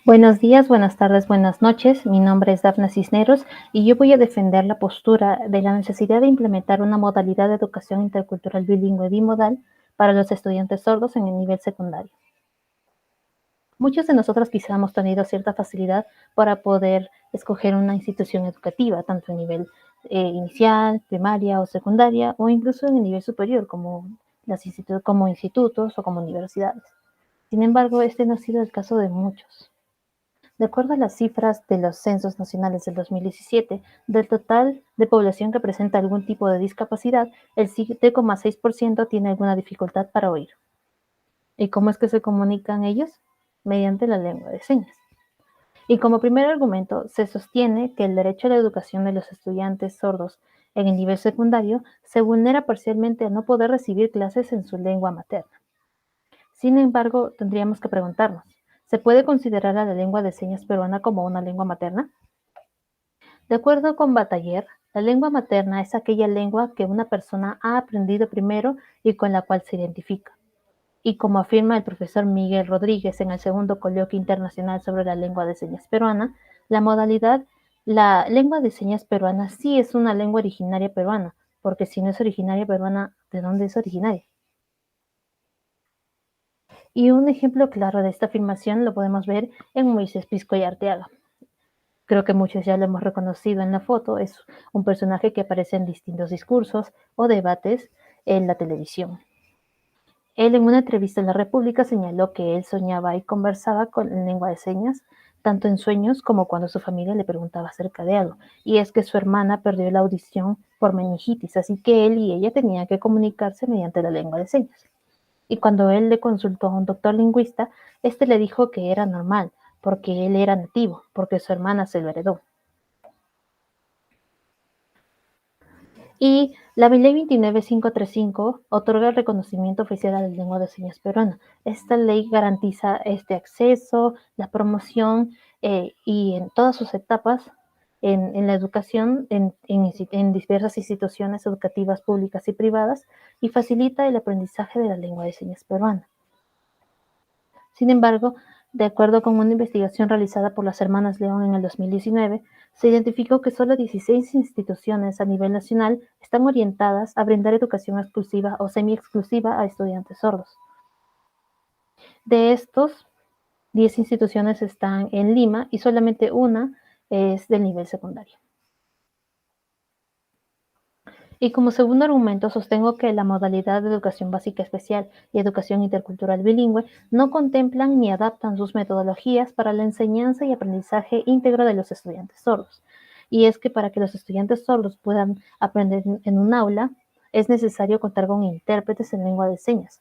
Buenos días, buenas tardes, buenas noches. Mi nombre es Dafna Cisneros y yo voy a defender la postura de la necesidad de implementar una modalidad de educación intercultural bilingüe bimodal para los estudiantes sordos en el nivel secundario. Muchos de nosotros quizá hemos tenido cierta facilidad para poder escoger una institución educativa, tanto en nivel inicial, primaria o secundaria, o incluso en el nivel superior, como institutos o como universidades. Sin embargo, este no ha sido el caso de muchos. De acuerdo a las cifras de los censos nacionales del 2017, del total de población que presenta algún tipo de discapacidad, el 7,6% tiene alguna dificultad para oír. ¿Y cómo es que se comunican ellos? Mediante la lengua de señas. Y como primer argumento, se sostiene que el derecho a la educación de los estudiantes sordos en el nivel secundario se vulnera parcialmente al no poder recibir clases en su lengua materna. Sin embargo, tendríamos que preguntarnos, ¿se puede considerar a la lengua de señas peruana como una lengua materna? De acuerdo con Bataller, la lengua materna es aquella lengua que una persona ha aprendido primero y con la cual se identifica. Y como afirma el profesor Miguel Rodríguez en el segundo coloquio internacional sobre la lengua de señas peruana, la lengua de señas peruana sí es una lengua originaria peruana, porque si no es originaria peruana, ¿de dónde es originaria? Y un ejemplo claro de esta afirmación lo podemos ver en Moisés Pisco y Arteaga. Creo que muchos ya lo hemos reconocido en la foto, es un personaje que aparece en distintos discursos o debates en la televisión. Él en una entrevista en La República señaló que él soñaba y conversaba en lengua de señas, tanto en sueños como cuando su familia le preguntaba acerca de algo. Y es que su hermana perdió la audición por meningitis, así que él y ella tenían que comunicarse mediante la lengua de señas. Y cuando él le consultó a un doctor lingüista, este le dijo que era normal, porque él era nativo, porque su hermana se lo heredó. Y la Ley 29535 otorga el reconocimiento oficial a la lengua de señas peruana. Esta ley garantiza este acceso, la promoción y en todas sus etapas en la educación en diversas instituciones educativas públicas y privadas y facilita el aprendizaje de la lengua de señas peruana. Sin embargo, de acuerdo con una investigación realizada por las Hermanas León en el 2019, se identificó que solo 16 instituciones a nivel nacional están orientadas a brindar educación exclusiva o semi-exclusiva a estudiantes sordos. De estos, 10 instituciones están en Lima y solamente una es del nivel secundario. Y como segundo argumento, sostengo que la modalidad de educación básica especial y educación intercultural bilingüe no contemplan ni adaptan sus metodologías para la enseñanza y aprendizaje íntegro de los estudiantes sordos. Y es que para que los estudiantes sordos puedan aprender en un aula, es necesario contar con intérpretes en lengua de señas.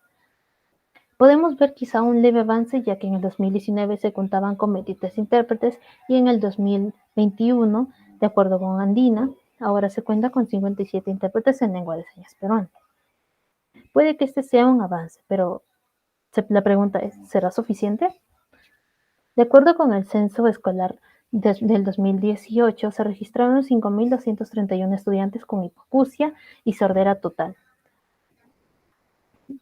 Podemos ver quizá un leve avance, ya que en el 2019 se contaban con 23 intérpretes y en el 2021, de acuerdo con Andina, ahora se cuenta con 57 intérpretes en lengua de señas peruana. Puede que este sea un avance, pero la pregunta es, ¿será suficiente? De acuerdo con el censo escolar del 2018, se registraron 5.231 estudiantes con hipoacusia y sordera total.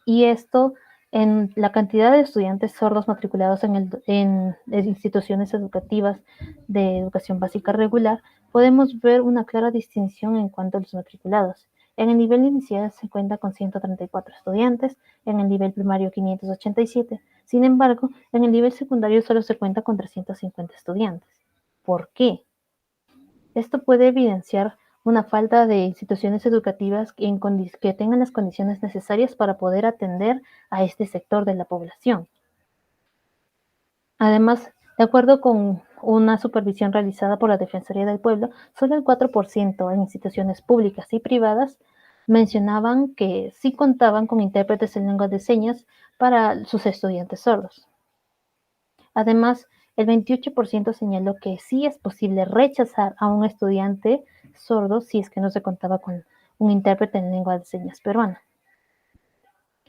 Y esto en la cantidad de estudiantes sordos matriculados en instituciones educativas de educación básica regular, podemos ver una clara distinción en cuanto a los matriculados. En el nivel inicial se cuenta con 134 estudiantes, en el nivel primario 587. Sin embargo, en el nivel secundario solo se cuenta con 350 estudiantes. ¿Por qué? Esto puede evidenciar una falta de instituciones educativas que tengan las condiciones necesarias para poder atender a este sector de la población. Además, de acuerdo con una supervisión realizada por la Defensoría del Pueblo, solo el 4% en instituciones públicas y privadas mencionaban que sí contaban con intérpretes en lengua de señas para sus estudiantes sordos. Además, el 28% señaló que sí es posible rechazar a un estudiante sordo si es que no se contaba con un intérprete en lengua de señas peruana.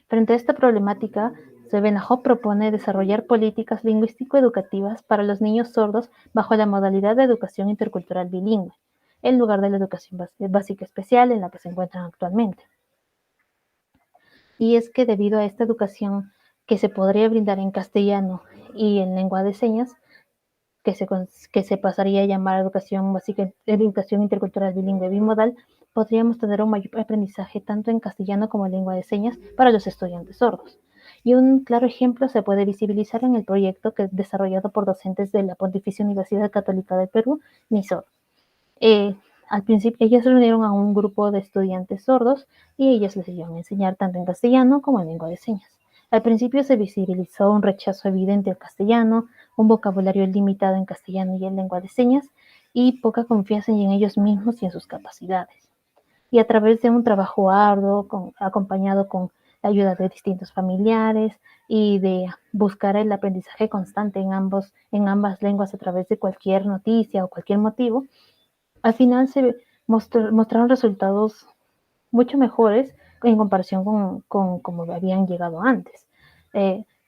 Frente a esta problemática, Sevenajó propone desarrollar políticas lingüístico-educativas para los niños sordos bajo la modalidad de educación intercultural bilingüe, en lugar de la educación básica especial en la que se encuentran actualmente. Y es que debido a esta educación que se podría brindar en castellano y en lengua de señas, que se pasaría a llamar educación básica, educación intercultural bilingüe bimodal, podríamos tener un mayor aprendizaje tanto en castellano como en lengua de señas para los estudiantes sordos. Y un claro ejemplo se puede visibilizar en el proyecto desarrollado por docentes de la Pontificia Universidad Católica del Perú, MISOR. Eh, Al principio, ellas reunieron a un grupo de estudiantes sordos y ellas les iban a enseñar tanto en castellano como en lengua de señas. Al principio se visibilizó un rechazo evidente al castellano, un vocabulario limitado en castellano y en lengua de señas, y poca confianza en ellos mismos y en sus capacidades. Y a través de un trabajo arduo, acompañado con la ayuda de distintos familiares y de buscar el aprendizaje constante en ambas lenguas a través de cualquier noticia o cualquier motivo, al final se mostraron resultados mucho mejores en comparación con como habían llegado antes.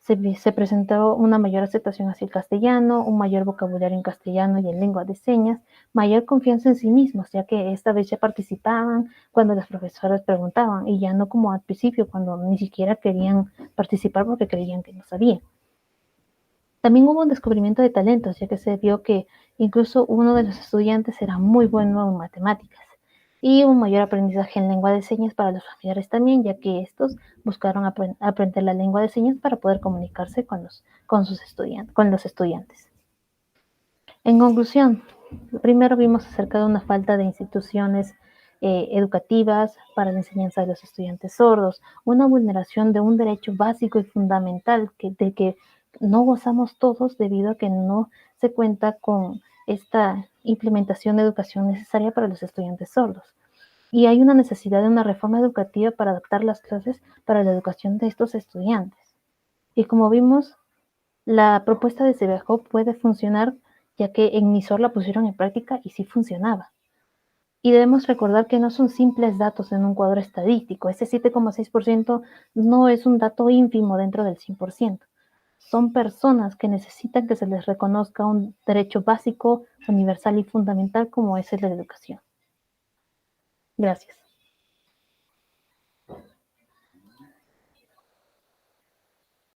Se presentó una mayor aceptación hacia el castellano, un mayor vocabulario en castellano y en lengua de señas, mayor confianza en sí mismos, ya que esta vez ya participaban cuando las profesoras preguntaban y ya no como al principio cuando ni siquiera querían participar porque creían que no sabían. También hubo un descubrimiento de talentos, ya que se vio que incluso uno de los estudiantes era muy bueno en matemáticas y un mayor aprendizaje en lengua de señas para los familiares también, ya que estos buscaron aprender la lengua de señas para poder comunicarse con los estudiantes. En conclusión, primero vimos acerca de una falta de instituciones educativas para la enseñanza de los estudiantes sordos, una vulneración de un derecho básico y fundamental del que no gozamos todos debido a que no se cuenta con esta implementación de educación necesaria para los estudiantes sordos. Y hay una necesidad de una reforma educativa para adaptar las clases para la educación de estos estudiantes. Y como vimos, la propuesta de Cebejo puede funcionar, ya que en MISOR la pusieron en práctica y sí funcionaba. Y debemos recordar que no son simples datos en un cuadro estadístico. Ese 7,6% no es un dato ínfimo dentro del 100%. Son personas que necesitan que se les reconozca un derecho básico, universal y fundamental como es el de la educación. Gracias.